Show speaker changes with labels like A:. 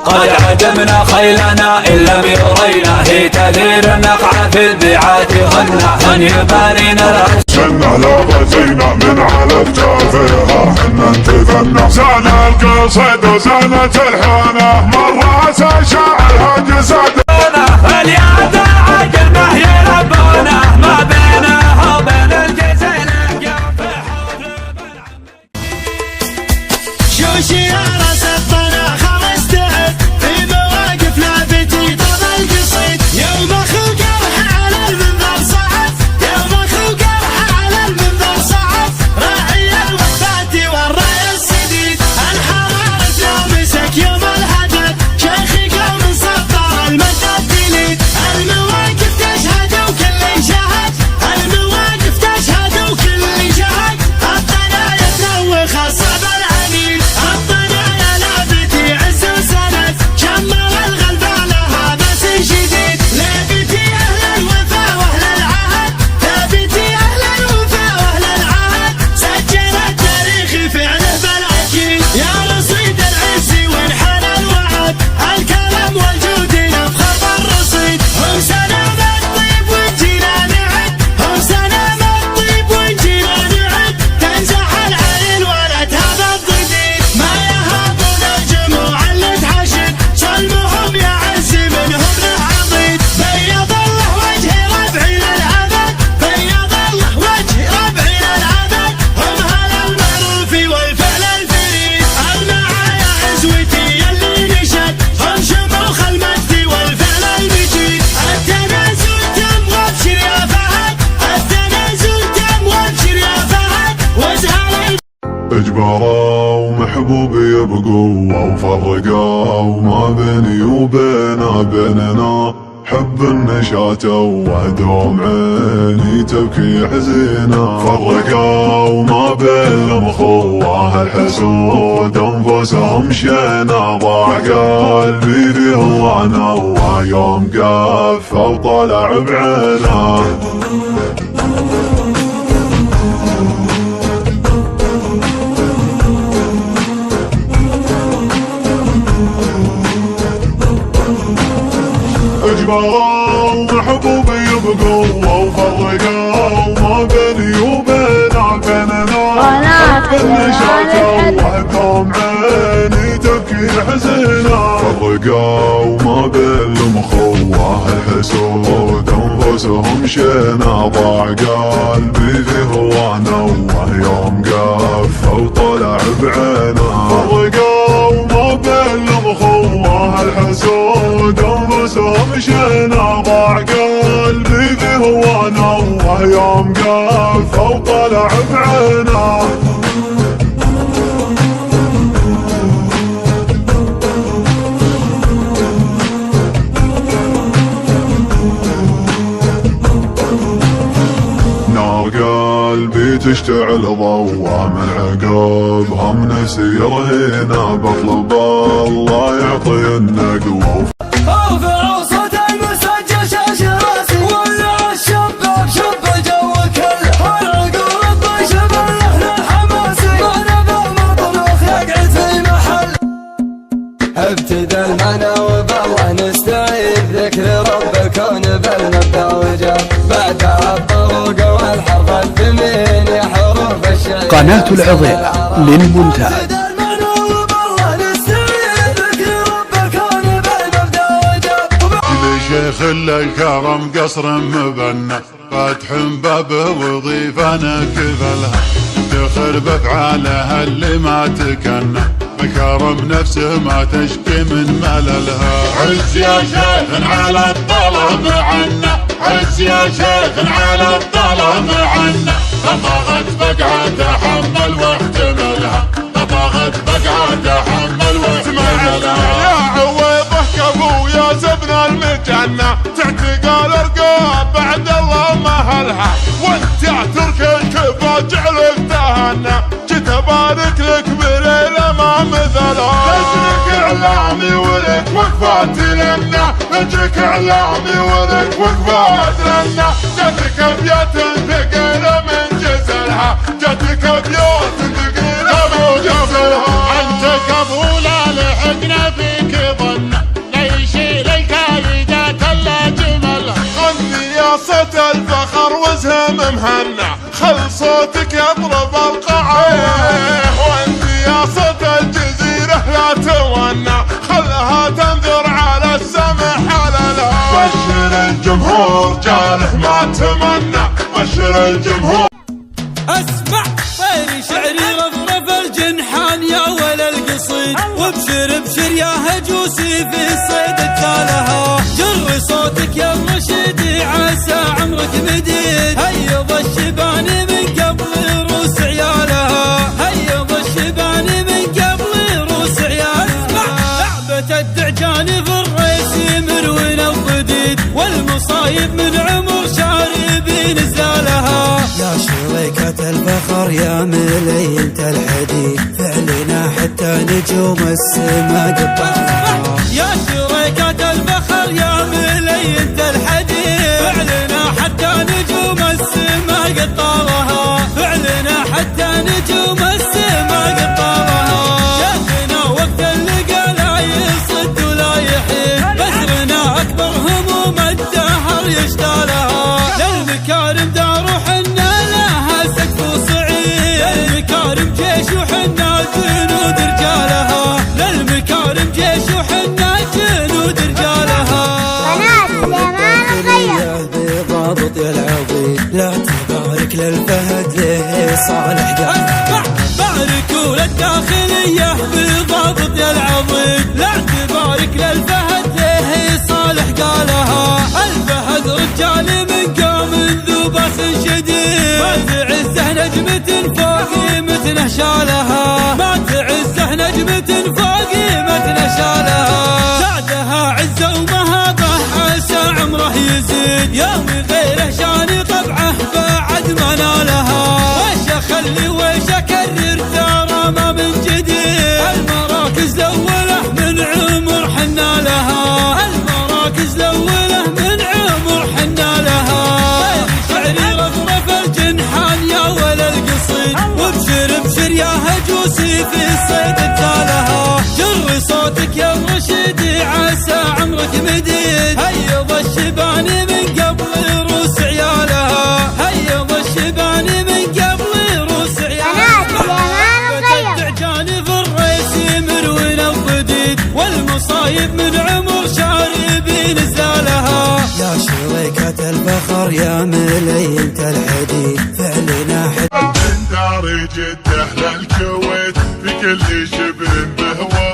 A: قد عدمنا خيلنا إن لم يرينا، هي تدير النقعة في البيعات غنى من يبارينا.
B: سنة لو غزينا من على اكتافها حنا انتثنى، سنة القصيد وسنة الحانة مرة شاعرها جسد
A: فليعد عقلنا يربونا ما بينها وبين الجزيل يوم في حوض بالعم.
C: شوشي يا راس الطنا خلص تعب في مواقف لعبتي طب القصيد، يوم اخو قرح على المنبر صعب، يوم اخو قرح على المنبر صعب، راعي الوفات والراي السديد، الحرارة لو مسك يوم الهدف، شيخي قوم سطر المدد تليد، المواقف تشهد وكل شهد، المواقف تشهد وكل شهد، الطنا يتروخ الصعب العنيد، الطنا لابتي عز وسند، شمر الغلبة لها بس شديد، لابتي اهل الوفا واهل العهد، لابتي اهل الوفا واهل العهد، سجل التاريخ فعله بالاكيد، يا رصيد العز وانحنى الوعد، الكلام والجود يفخر بالرصيد، هم سلام الطيب وجينا نعد، هم سلام الطيب وجينا نعد، تنزح العين ولد هذا الضديد، ما يهابون الجموع اللي تحشد، سلمهم يا عز منهم له عضيد، بيض الله وجه ربعي للابد، بيض الله وجه ربعي للابد، هم هلا المعروف والفعل الفريد، المعايا عزوتي اللي نشد، هم شموخ المجد والفعل المجيد، التنازل تم وابشر يا فهد، التنازل تم وابشر يا فهد، وازهر
B: اجبروا ومحبوبي بقوة وفرقوا ما بيني وبيننا حب النشاط وهدوم عيني تبكي حزينة، فرقوا ما بين المخوة الحسود انفسهم شينا، ضاع قلبي فيه وانا ويوم قف وطلع بعينه. اجبروا محبوبي بقوة وفرقوا ما بيني وبيننا حب النشاط وهدوم عيني تبكي حزينة، فرقوا ما بين المخوة الحسود انفسهم شينا، ضاع قلبي فيه وانا ويوم قف وطلع بعينه، فرقوا ما بين المخوة الحسود انفسهم شينا، ضاع قلبي فيه وانا ويوم قف وطلع بعينه. نار قلبي تشتعل ضوى من عقب هم نسير هنا، بطلب الله يعطي النقوة
A: ارفعوا صوت المسجل شاش راسي، ولع الشباب شب الجو كله، العقول الطيشة باللحن الحماسي، ونبع مطروخ يقعد في محل، ابتدى المعنى وبالله نستعيد ذكر رب الكون بالمبدأ وجاب، بعد الطروق والحرف الثمين حروف الشيء.
D: قناة العظيم للمونتاج.
B: شيخ الكرم قصر مبنى، فاتح بابه وظيفة نكفلها، افتخر بافعالها اللي ما تكنى، بكرم نفسه ما تشكي من مللها. عز يا شيخ على الظلم عنا، عز يا شيخ على الظلم عنا، طبغت بقعة تحمل واحتملها، طبغت بقعة تحمل واحتملها. يا عويضه كفو يا سبن المجنة، تعتقال ارقام بعد الله مهلها، وانت يا ترك الكفا جعلك تهنى، جيت ابارك لك بليلة ما مثلها. نجيك اعلامي ولك وقفات لنا، نجيك اعلامي ولك وقفات لنا، جاتك ابيات ثقيلة من جزلها، جاتك ابيات ثقيلة من جزلها. انت قبول لحقنا فيك ظن،
E: تهنى، خل صوتك يضرب القاعة، وانت يا صوت الجزيرة لا تونى، خلها تنذر على السمح على الهوى. بشر الجمهور جاله ما تمنى، بشر الجمهور.
F: اسمع طير شعري رفرف الجنحان يا ولا القصيد، وابشر ابشر يا هجوسي في الصيد التالها، جر صوتك يا الرشيد عسى عمرك مديد، هيض الشبان من قبل روس عيالها، هيض الشبان من قبل روس عيالها. لعبة الدعجان في الريس مروين الضديد، والمصايب من عمر شاربين زالها. يا شريكة الفخر يا ملينة الحديد، فعلنا حتى نجوم السما قطعها. يا شريكة الفخر يا ملينة الحديد، فعلنا حتى نجوم السما قطعها، فعلنا حتى نجوم السما قطعها. شافنا وقت اللقا لا يصد ولا يحيد، بزرنا أكبر هموم الدهر يشتالها. للمكارم دار وحنا لها سقف وصعيد، للمكارم جيش وحنا جنود رجالها، للمكارم جيش وحنا جنود رجالها. بضابط يا العظيم، لا تبارك للفهد ليه صالح قالها. باركوا للداخلية بضابط يا العظيم، لا تبارك للفهد ليه صالح قالها. الفهد رجال من قوم ذو باس شديد، ما تعزه نجمة فوق قيمتنا شالها، ما تعزه نجمة فوق قيمتنا شالها. زادها عزة ومهابة عسى عمره يزيد، يوم غيره شان طبعه بعد ما نالها. ويش اخلي ويش اكرر ترى ما من جديد، المراكز الاولى من عمر حنا لها، المراكز الاولى من عمر حنا لها. شعري رفرف الجنحان يا ولا القصيد، وابشر ابشر يا هجوسي في الصيد التالها، جر صوتك يا الرشيد عسى عمرك مديد، هيض الشبان من قبل روس عيالها، هيض الشبان من قبل روس عيالها. الدعجان في الريس مروين الضديد، والمصايب من عمر شاربين زالها. يا شريكة الفخر يا ملينة الحديد، فعلنا
E: من دار جده للكويت في كل شبر بهوى